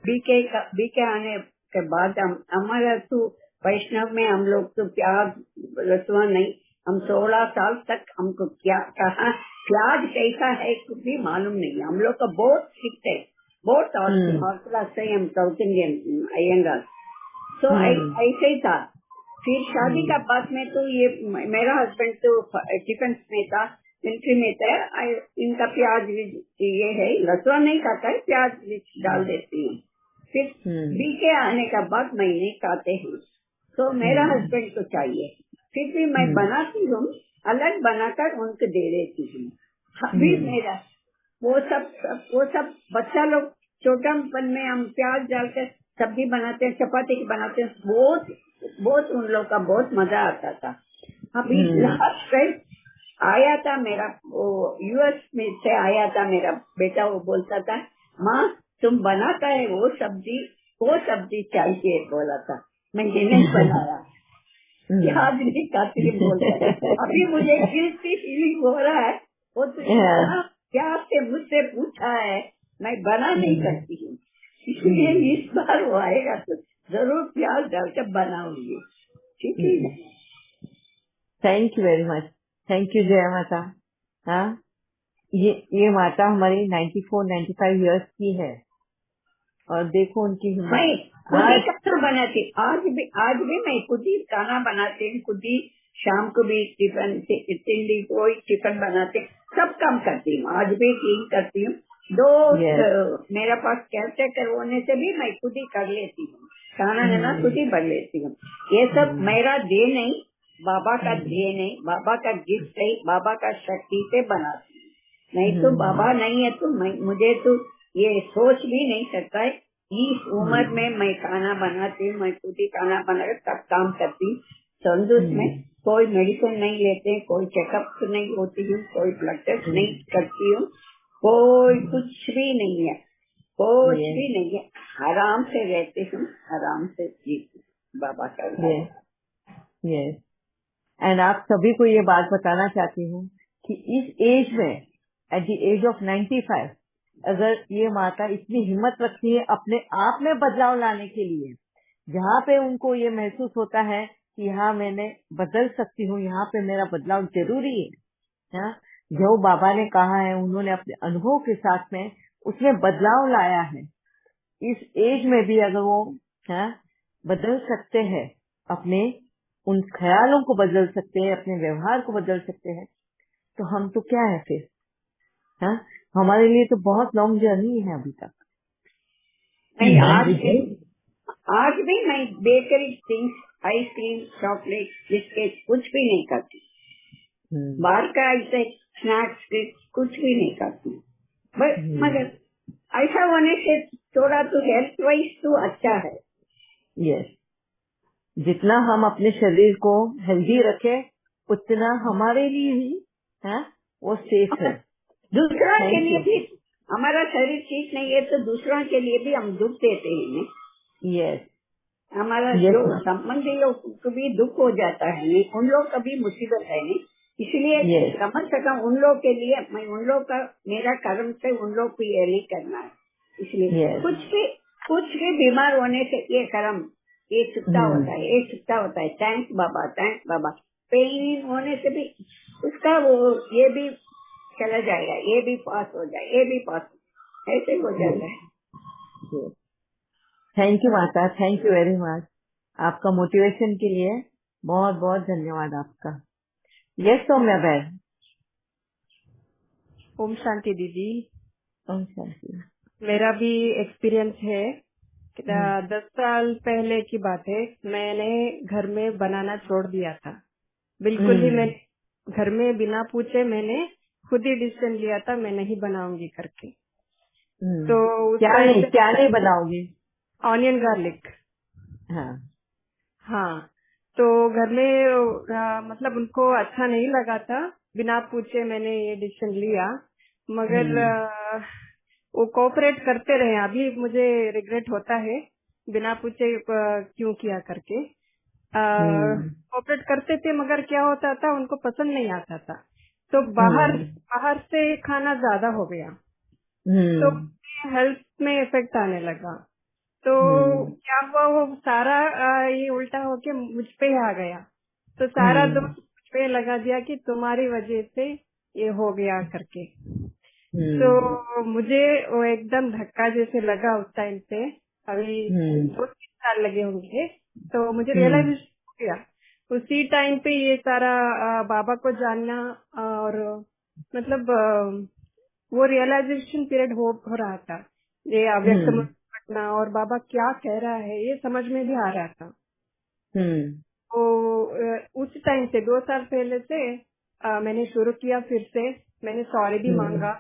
BK आने के बाद हमारा तो वैष्णव में हम लोग तो प्याज लहसुन नहीं, हम 16 साल तक हमको क्या कहा प्याज कैसा है कुछ भी मालूम नहीं। हम लोग का बहुत स्ट्रिक्ट है, बहुत ऑर्थोडॉक्स है हम साउथ इंडियन अयंगार। तो ऐसे ही था। फिर शादी का बाद में तो ये मेरा हस्बैंड तो डिफेंस में था, मिलिट्री में था। इनका प्याज ये है, लहसुन नहीं खाता है, प्याज डाल देती हूँ। फिर बीके आने का बाद मैं नहीं खाते हैं, तो मेरा हस्बैंड को चाहिए। फिर भी मैं बनाती हूँ, अलग बनाकर उनको दे देती हूँ। अभी मेरा वो सब बच्चा लोग छोटापन में हम प्याज डालकर सब्जी बनाते हैं, चपाती बनाते हैं, बहुत उन लोग का बहुत मजा आता था। अभी लास्ट टाइम आया था मेरा, वो यूएस में से आया था मेरा बेटा, वो बोलता था माँ तुम बनाता है वो सब्जी चाहिए बोला था। मैं ये नहीं बनाया, याद नहीं खाती बोलता है। अभी मुझे गिल्टी फीलिंग हो रहा है, वो तो क्या से मुझसे पूछा है, मैं बना नहीं सकती हूँ, इसलिए इस बार वो आएगा तो जरूर प्याज डालकर बनाऊंगी। ठीक है, thank you very much, thank you जय माता। हाँ, ये माता हमारी 94-95 इयर्स की है और देखो उनकी हिम्मत। मैं खुद ही खाना बनाती, आज भी मैं खुद ही खाना बनाती हूँ, खुद ही शाम को भी टिफिन तिंडी कोई टिफिन बनाते, सब काम करती हूँ, आज भी क्लीन करती हूँ। मेरा पास कैसे करवाने से भी मैं खुद ही कर लेती हूँ, खाना खुद ही बन लेती हूँ। ये सब मेरा दे नहीं, बाबा का दे नहीं, बाबा का गिफ्ट है, बाबा का शक्ति से बनाती हूँ। नहीं तो बाबा नहीं है तो मुझे तो ये सोच भी नहीं सकता है। इस उम्र में मैं खाना बनाती हूँ, मैं खुद ही खाना बनाकर सब काम करती हूँ। तंदुरुस्त में कोई मेडिसिन नहीं लेते, कोई चेकअप नहीं होती हूँ, कोई ब्लड टेस्ट नहीं करती हूँ, कोई कुछ भी नहीं है, कुछ भी नहीं है। आराम से रहती हूँ, आराम से जीती बाबा का। एंड आप सभी को ये बात बताना चाहती हूँ कि इस एज में, एट द एज ऑफ 95, अगर ये माता इतनी हिम्मत रखती है अपने आप में बदलाव लाने के लिए, जहाँ पे उनको ये महसूस होता है कि हाँ मैंने बदल सकती हूँ, यहाँ पे मेरा बदलाव जरूरी है, जो बाबा ने कहा है उन्होंने अपने अनुभव के साथ में उसमें बदलाव लाया है। इस एज में भी अगर वो बदल सकते हैं, अपने उन ख्यालों को बदल सकते हैं, अपने व्यवहार को बदल सकते हैं, तो हम तो क्या है फिर। हमारे लिए तो बहुत लॉन्ग जर्नी है अभी तक। आज भी मैं bakery things, ice cream, chocolate, biscuit कुछ भी नहीं खाती, बाहर का ऐसे स्नैक्स कुछ भी नहीं खाती। मगर ऐसा होने से थोड़ा तो हेल्थ वाइज तो अच्छा है। यस, जितना हम अपने शरीर को हेल्दी रखें उतना हमारे लिए ही वो सेफ है। दूसरा के लिए भी हमारा शरीर ठीक नहीं है तो दूसरों के लिए भी हम दुख देते हैं। यस, हमारा जो संबंधी लोग को भी दुख हो जाता है, नहीं उन लोग का भी मुसीबत है नहीं, इसलिए कम से कम उन लोग के लिए मैं उन लोग का मेरा कर्म से उन लोग को ये नहीं करना है। इसलिए कुछ भी बीमार होने से ये कर्म ये छुट्टा होता है, ये छुट्टा होता है। थैंक्स बाबा, थैंक्स बाबा। पेन होने से भी उसका वो ये भी चला जाएगा, ये भी पास हो जाए, ये भी पास ऐसे हो जाता है। थैंक यू माता, थैंक यू वेरी मच। आपका मोटिवेशन के लिए बहुत बहुत धन्यवाद आपका। यस सौम्या बहन। ओम शांति दीदी। ओम शांति। मेरा भी एक्सपीरियंस है। 10 साल पहले की बात है, मैंने घर में बनाना छोड़ दिया था बिल्कुल ही। मैंने घर में बिना पूछे मैंने खुद ही डिसीजन लिया था मैं नहीं बनाऊंगी करके। तो क्या नहीं बनाओगी? Onion garlic. हाँ, तो घर में मतलब उनको अच्छा नहीं लगा था, बिना पूछे मैंने ये डिसीजन लिया। मगर वो कोऑपरेट करते रहे, अभी मुझे रिग्रेट होता है बिना पूछे क्यों किया करके। कोऑपरेट करते थे मगर क्या होता था उनको पसंद नहीं आता था, तो बाहर से खाना ज्यादा हो गया, तो हेल्थ में इफेक्ट आने लगा। तो क्या हुआ, वो सारा ये उल्टा होके मुझ पे ही आ गया। तो सारा दोष मुझ पे लगा दिया कि तुम्हारी वजह से ये हो गया करके। तो मुझे वो एकदम धक्का जैसे लगा उस टाइम पे। अभी 2-3 साल लगे होंगे, तो मुझे रियलाइजेशन हो गया उसी टाइम पे ये सारा बाबा को जानना। और मतलब वो रियलाइजेशन पीरियड हो रहा था, ये अव्यक्त घटना और बाबा क्या कह रहा है ये समझ में भी आ रहा था। तो उस टाइम से 2 साल पहले से मैंने शुरू किया, फिर से मैंने सॉरी भी मांगा,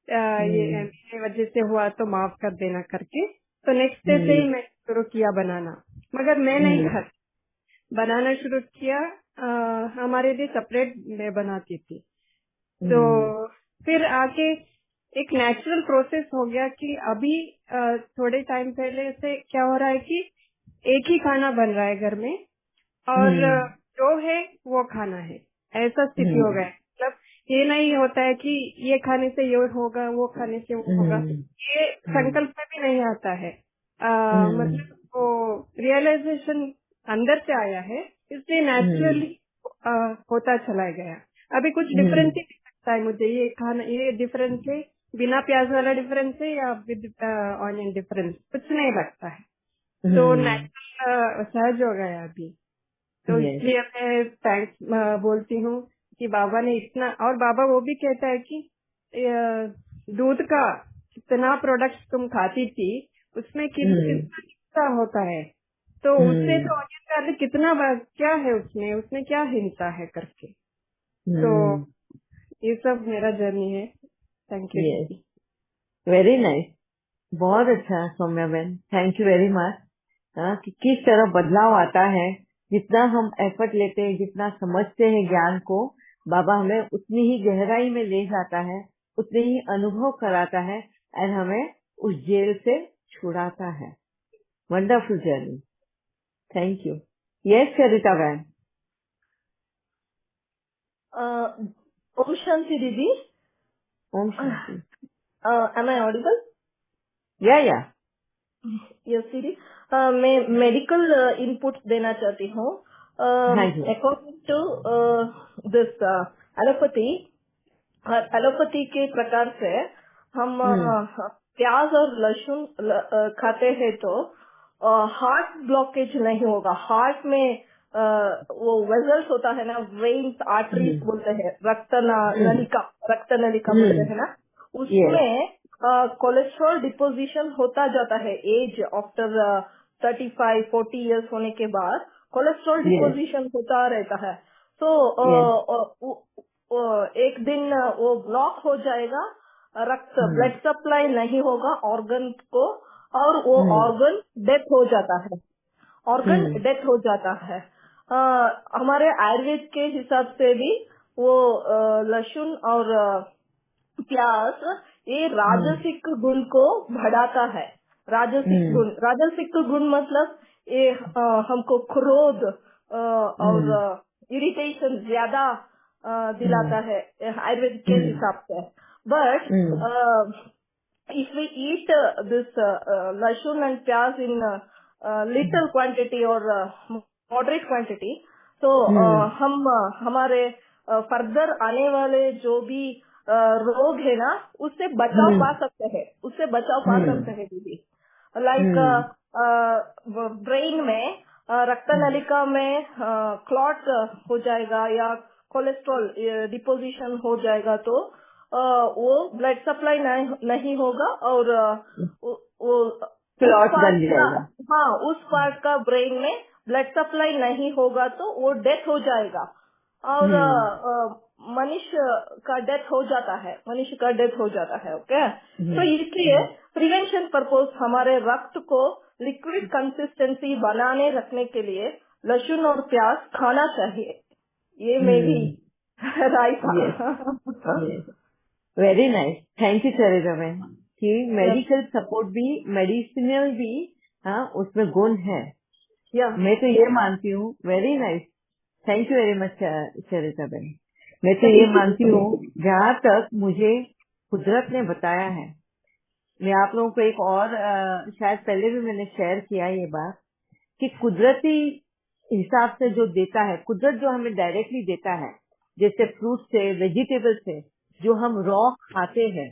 ये मेरी वजह से हुआ तो माफ कर देना करके। तो नेक्स्ट डे से ही मैं शुरू किया बनाना, मगर मैं नहीं खाती, बनाना शुरू किया। हमारे लिए सेपरेट मैं बनाती थी। तो फिर आके एक नेचुरल प्रोसेस हो गया कि अभी थोड़े टाइम पहले से क्या हो रहा है कि एक ही खाना बन रहा है घर में, और जो है वो खाना है, ऐसा स्थिति हो गया है। मतलब ये नहीं होता है कि ये खाने से ये होगा, वो खाने से वो होगा, ये संकल्प में भी नहीं आता है। मतलब वो रियलाइजेशन अंदर से आया है, इसलिए नेचुरली होता चला गया। अभी कुछ डिफरेंस ही नहीं लगता है मुझे, ये खाना ये डिफरेंस है, बिना प्याज वाला डिफरेंस है या विद ऑनियन डिफरेंस, कुछ नहीं लगता है। तो नेचुरल सहज हो गया अभी। तो इसलिए मैं थैंक्स बोलती हूँ कि बाबा ने इतना। और बाबा वो भी कहता है कि दूध का कितना प्रोडक्ट तुम खाती थी उसमें कितना होता है, तो उससे तो ऑनियन गार्लिक कितना क्या है उसमें क्या हिंसा है करके। तो ये सब मेरा जर्नी है। Thank you. वेरी नाइस, बहुत अच्छा सौम्या बहन, थैंक यू वेरी मच। कि किस तरह बदलाव आता है, जितना हम एफर्ट लेते हैं, जितना समझते हैं ज्ञान को, बाबा हमें उतनी ही गहराई में ले जाता है, उतने ही अनुभव कराता है और हमें उस जेल से छुड़ाता है। Wonderful journey, thank you. Yes Sarita बहन। ओम शांति दीदी। ओम शांति। Am I audible? या यस दीदी, मैं मेडिकल इनपुट देना चाहती हूँ। अकॉर्डिंग टू दिस एलोपैथी के प्रकार से हम प्याज और लहसुन खाते हैं तो हार्ट ब्लॉकेज नहीं होगा। हार्ट में वो वेजल्स होता है ना, वेन्स, आर्टरीज बोलते हैं, रक्त नलिका बोलते हैं ना, उसमें कोलेस्ट्रॉल डिपोजिशन होता जाता है। एज आफ्टर 35-40 इयर्स होने के बाद कोलेस्ट्रॉल डिपोजिशन होता रहता है। तो एक दिन वो ब्लॉक हो जाएगा, ब्लड सप्लाई नहीं होगा ऑर्गन को, और वो ऑर्गन डेथ हो जाता है। हमारे आयुर्वेद के हिसाब से भी वो लहसुन और प्याज ये राजसिक गुण को बढ़ाता है। राजसिक गुण मतलब ये हमको क्रोध और इरिटेशन ज्यादा दिलाता है आयुर्वेद के हिसाब से। But if we eat this लहसुन and प्याज in little quantity or moderate quantity, तो हम हमारे फर्दर आने वाले जो भी रोग है ना, उससे बचाव पा सकते हैं दीदी। लाइक ब्रेन में रक्त नलिका में क्लॉट हो जाएगा या कोलेस्ट्रॉल डिपोजिशन हो जाएगा, तो वो ब्लड सप्लाई नहीं होगा और वो क्लॉट बन जाएगा। हाँ, उस पार्ट का ब्रेन में ब्लड सप्लाई नहीं होगा तो वो डेथ हो जाएगा और मनुष्य का डेथ हो जाता है। ओके, तो इसलिए प्रिवेंशन पर्पस हमारे रक्त को लिक्विड कंसिस्टेंसी बनाने रखने के लिए लहसुन और प्याज खाना चाहिए। ये मेरी राय था। वेरी नाइस, थैंक यू सरिता बहन। कि मेडिकल सपोर्ट भी, मेडिसिनल भी, हाँ, उसमें गुण है। मैं तो ये मानती हूँ। Very nice, thank you very much Sarita बहन। मैं तो ये मानती हूँ, जहाँ तक मुझे कुदरत ने बताया है मैं आप लोगों को एक और शायद पहले भी मैंने शेयर किया ये बात कि कुदरती हिसाब से जो देता है, कुदरत जो हमें डायरेक्टली देता है, जैसे फ्रूट से, वेजिटेबल से, जो हम रॉ खाते हैं,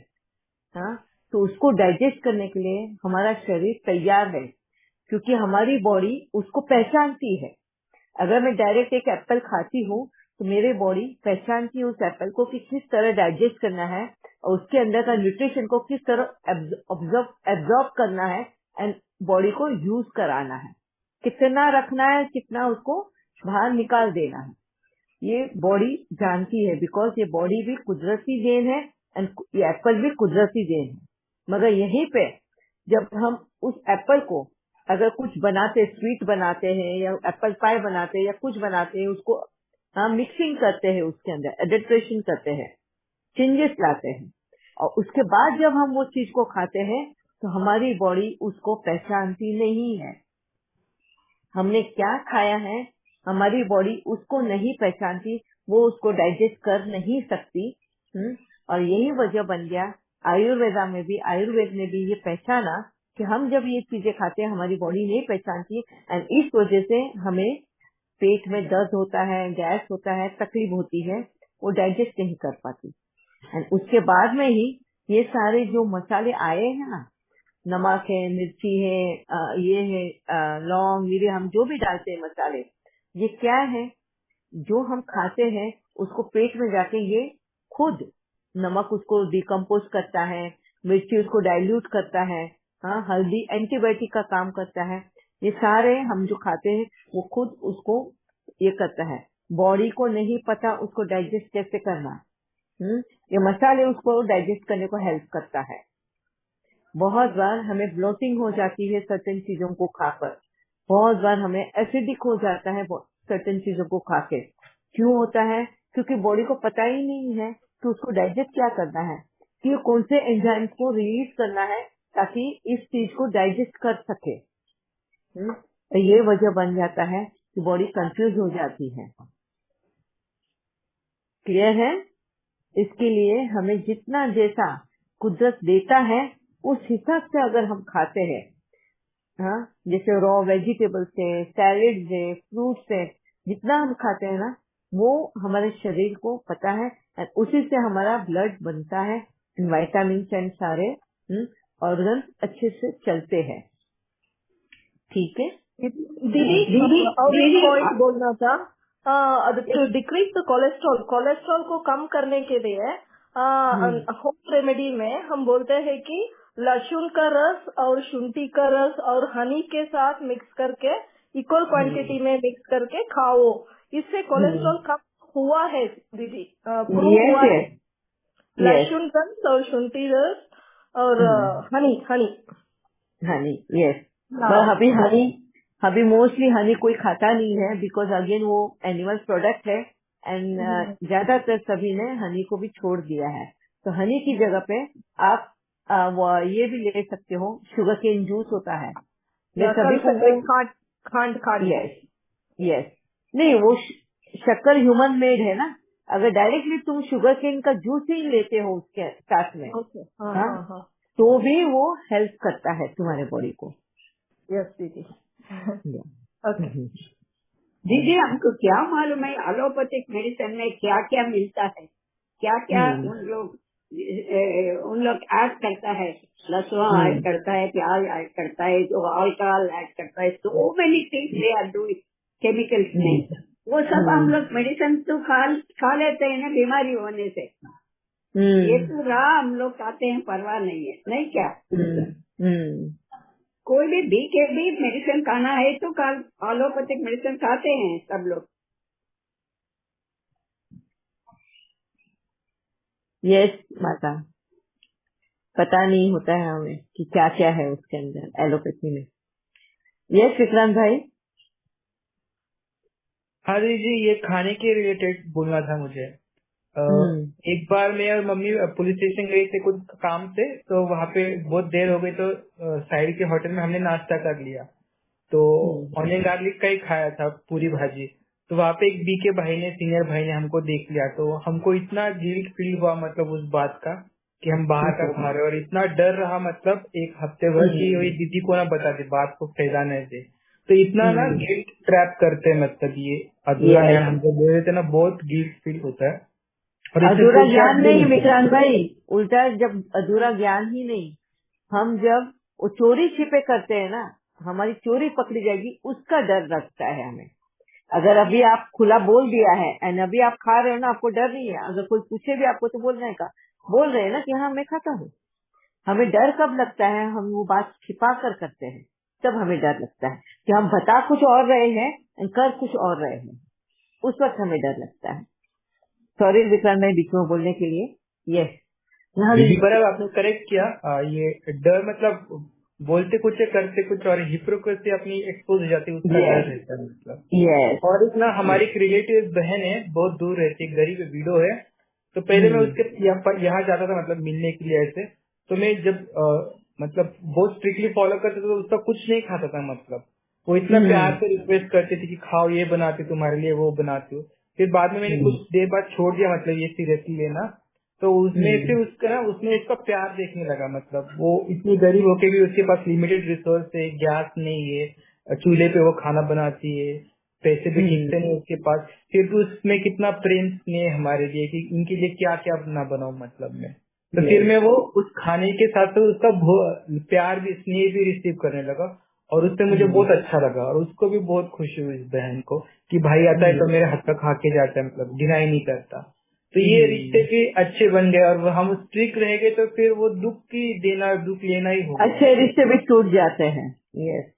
हाँ, तो उसको डाइजेस्ट करने के लिए हमारा शरीर तैयार है, क्योंकि हमारी बॉडी उसको पहचानती है। अगर मैं डायरेक्ट एक एप्पल खाती हूँ तो मेरी बॉडी पहचानती है उस एप्पल को कि किस तरह डाइजेस्ट करना है और उसके अंदर का न्यूट्रिशन को किस तरह एब्जॉर्ब करना है एंड बॉडी को यूज कराना है, कितना रखना है, कितना उसको बाहर निकाल देना है, ये बॉडी जानती है। बिकॉज ये बॉडी भी कुदरती देन है एंड ये एप्पल भी कुदरती देन है। मगर यहीं पे जब हम उस एप्पल को अगर कुछ बनाते, स्वीट बनाते हैं या एप्पल पाई बनाते हैं या कुछ बनाते हैं, उसको हम मिक्सिंग करते हैं, उसके अंदर एडल्ट्रेशन करते हैं, चेंजेस लाते हैं, और उसके बाद जब हम वो चीज को खाते हैं तो हमारी बॉडी उसको पहचानती नहीं है। हमने क्या खाया है हमारी बॉडी उसको नहीं पहचानती, वो उसको डाइजेस्ट कर नहीं सकती। और यही वजह बन गया आयुर्वेदा में भी, आयुर्वेद ने भी ये पहचाना कि हम जब ये चीजें खाते हैं हमारी बॉडी नहीं पहचानती एंड इस वजह से हमें पेट में दर्द होता है, गैस होता है, तकलीफ होती है, वो डाइजेस्ट नहीं कर पाती। एंड उसके बाद में ही ये सारे जो मसाले आए हैं ना, नमक है, मिर्ची है, ये है, लौंग, मिर्ची, हम जो भी डालते हैं मसाले, ये क्या है, जो हम खाते हैं उसको पेट में जाके ये खुद नमक उसको डिकम्पोज करता है, मिर्ची उसको डाइल्यूट करता है, हाँ, हल्दी एंटीबायोटिक का काम करता है। ये सारे हम जो खाते हैं वो खुद उसको ये करता है, बॉडी को नहीं पता उसको डाइजेस्ट कैसे करना। ये मसाले उसको डाइजेस्ट करने को हेल्प करता है। बहुत बार हमें ब्लोटिंग हो जाती है सर्टेन चीजों को खाकर, बहुत बार हमें एसिडिक हो जाता है सर्टेन चीजों को खाके। क्यों होता है? क्योंकि बॉडी को पता ही नहीं है कि उसको डाइजेस्ट क्या करना है, कि कौन से एंजाइम्स को रिलीज करना है ताकि इस चीज को डाइजेस्ट कर सके। तो ये वजह बन जाता है कि बॉडी कंफ्यूज हो जाती है। क्लियर है? इसके लिए हमें जितना जैसा कुदरत देता है उस हिसाब से अगर हम खाते हैं, हाँ, जैसे रॉ वेजिटेबल्स है, सैलेड है, फ्रूट्स है, जितना हम खाते हैं ना वो हमारे शरीर को पता है, उसी से हमारा ब्लड बनता है, विटामिन एंड सारे ऑर्गन अच्छे से चलते हैं। ठीक है दीदी और एक पॉइंट बोलना था, to decrease the cholesterol, cholesterol को कम करने के लिए होम रेमेडी में हम बोलते हैं कि लहसुन का रस और शुंठी का रस और हनी के साथ मिक्स करके इक्वल क्वांटिटी में मिक्स करके खाओ, इससे कोलेस्ट्रॉल कम हुआ है दीदी, प्रूव हुआ है। लहसुन रस और शुंठी रस और हनी यस। अभी मोस्टली हनी कोई खाता नहीं है, बिकॉज अगेन वो एनिमल प्रोडक्ट है एंड ज्यादातर सभी ने हनी को भी छोड़ दिया है। तो हनी की जगह पे आप वो ये भी ले सकते हो, शुगर केन जूस होता है, सभी को खांड यस नहीं, वो शक्कर ह्यूमन मेड है ना, अगर डायरेक्टली तुम शुगर केन का जूस ही लेते हो उसके साथ में, तो भी वो हेल्प करता है तुम्हारे बॉडी को। यस दीदी। ओके दीदी, हमको क्या मालूम है एलोपैथिक मेडिसिन में क्या क्या मिलता है, क्या क्या उन लोग ऐड करता है, लहसुन ऐड करता है, प्याज ऐड करता है, जो अल्कोहल ऐड करता है, so many things they are doing chemicals में, वो सब हम लोग मेडिसिन तो खा लेते हैं ना बीमारी होने से। ये तो रहा हम लोग खाते हैं, परवाह नहीं है, नहीं क्या? कोई भी भी मेडिसिन खाना है तो एलोपैथिक मेडिसिन खाते हैं सब लोग। यस माता, पता नहीं होता है हमें कि क्या क्या है उसके अंदर एलोपैथी में। यस विक्रांत भाई। हाँ दीदी, ये खाने के रिलेटेड बोलना था मुझे। एक बार मैं और मम्मी पुलिस स्टेशन गए थे कुछ काम से, तो वहाँ पे बहुत देर हो गई, तो साइड के होटल में हमने नाश्ता कर लिया, तो ऑनियन गार्लिक का ही खाया था पूरी भाजी। तो वहाँ पे एक बीके भाई ने, सीनियर भाई ने हमको देख लिया, तो हमको इतना गिल्ट फील हुआ, मतलब उस बात का कि हम बाहर का खा रहे हैं, और इतना डर रहा मतलब एक हफ्ते भर कि ये दीदी को ना बता दे, बात को फैलाने से। तो इतना ना गिल्ट ट्रैप करते हैं, मतलब ये अधूरा ज्ञान हम जब ले रहे थे ना, बहुत गिल्ट फील होता है। और इससे अधूरा कुछ ज्ञान याद नहीं विक्रांत भाई, उल्टा जब अधूरा ज्ञान ही नहीं, हम जब वो चोरी छिपे करते हैं ना, हमारी चोरी पकड़ी जाएगी उसका डर लगता है हमें। अगर अभी आप खुला बोल दिया है एंड अभी आप खा रहे हो ना, आपको डर नहीं है, अगर कोई पूछे भी आपको तो बोलने का, बोल रहे हैं ना कि हाँ मैं खाता हूँ। हमें डर कब लगता है, हम वो बात छिपा कर करते हैं, तब हमें डर लगता है कि हम बता कुछ और रहे हैं एंड कर कुछ और रहे हैं, उस वक्त हमें डर लगता है। सॉरी विक्रांत भाई बीच में बोलने के लिए। यस दीदी बराबर आपने करेक्ट किया। ये डर मतलब बोलते कुछ है करते कुछ और, हिप्रोक्रेसी अपनी एक्सपोज हो जाती है, उसका डर रहता है मतलब। यस और एक ना हमारी एक रिलेटिव बहन है, बहुत दूर रहती है, गरीब विडो है। तो पहले मैं उसके यहाँ जाता था मतलब मिलने के लिए ऐसे। तो मैं जब मतलब बहुत स्ट्रिक्टली फॉलो करते थे तो उसका कुछ नहीं खाता था, मतलब वो इतना प्यार से रिक्वेस्ट करती थी कि खाओ, ये बनाती तुम्हारे लिए, वो बनाती हूँ। फिर बाद में मैंने कुछ देर बाद छोड़ दिया, मतलब ये सीरियसली लेना। तो उसमें फिर उसका ना उसने इसका प्यार देखने लगा, मतलब वो इतनी गरीब होके भी उसके पास लिमिटेड रिसोर्स है, गैस नहीं है, चूल्हे पे वो खाना बनाती है, पैसे भी ठीक से नहीं उसके पास, फिर भी उसमें कितना प्रेम स्नेह हमारे लिए कि इनके लिए क्या क्या ना बनाऊं मतलब मैं। तो फिर मैं वो उस खाने के साथ साथ उसका प्यार भी स्नेह भी रिसीव करने लगा, और उससे मुझे बहुत अच्छा लगा, और उसको भी बहुत खुशी हुई इस बहन को कि भाई आता है तो मेरे हाथ का खा के जाता है, मतलब डिनाई नहीं करता। तो ये रिश्ते भी अच्छे बन गए, और हम स्ट्रिक्ट रह गए तो फिर वो दुख लेना ही होगा। अच्छे रिश्ते भी टूट जाते हैं। Yes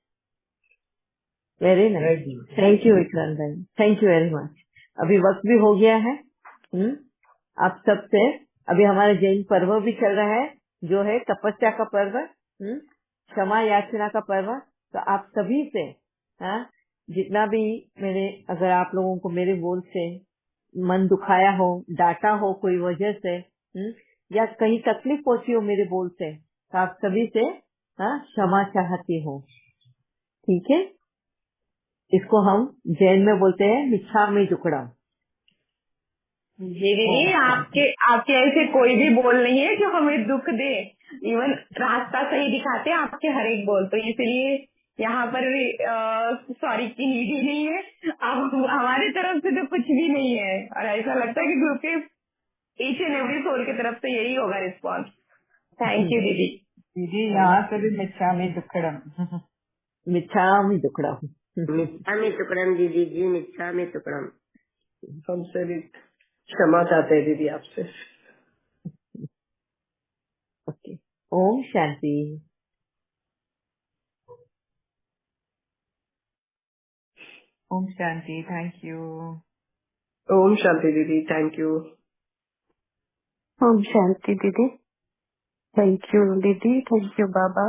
very nice, thank you Vikrant भाई, थैंक यू वेरी मच। अभी वक्त भी हो गया है। आप सबसे अभी हमारे जैन पर्व भी चल रहा है, जो है तपस्या का पर्व, क्षमा याचना का पर्व। तो आप सभी से जितना भी मैंने, अगर आप लोगों को मेरे बोल से मन दुखाया हो, डांटा हो कोई वजह से, या कहीं तकलीफ पहुंची हो मेरे बोल से, तो आप सभी से क्षमा चाहती हूँ। ठीक है, इसको हम जैन में बोलते हैं मिच्छामि दुक्कडम। जी दीदी, आपके ऐसे कोई भी बोल नहीं है जो हमें दुख दे, इवन रास्ता सही दिखाते हैं आपके हर एक बोल, तो इसलिए यहाँ पर भी सॉरी की नीड ही नहीं है। अब हमारी तरफ से तो कुछ भी नहीं है, और ऐसा लगता है कि ग्रुप के ईच एंड एवरी सोल की तरफ से यही होगा रिस्पॉन्स। थैंक यू दीदी। दीदी यहाँ से भी मिच्छामि दुक्कडम, मिच्छामि दुक्कडम, मिच्छामि दुक्कडम दीदी जी, मिच्छामि दुक्कडम। हमसे भी क्षमा चाहते हैं दीदी आपसे। ओके, ओम शांति। ओम शांति, थैंक यू। ओम शांति दीदी, थैंक यू। ओम शांति दीदी, थैंक यू दीदी, थैंक यू बाबा।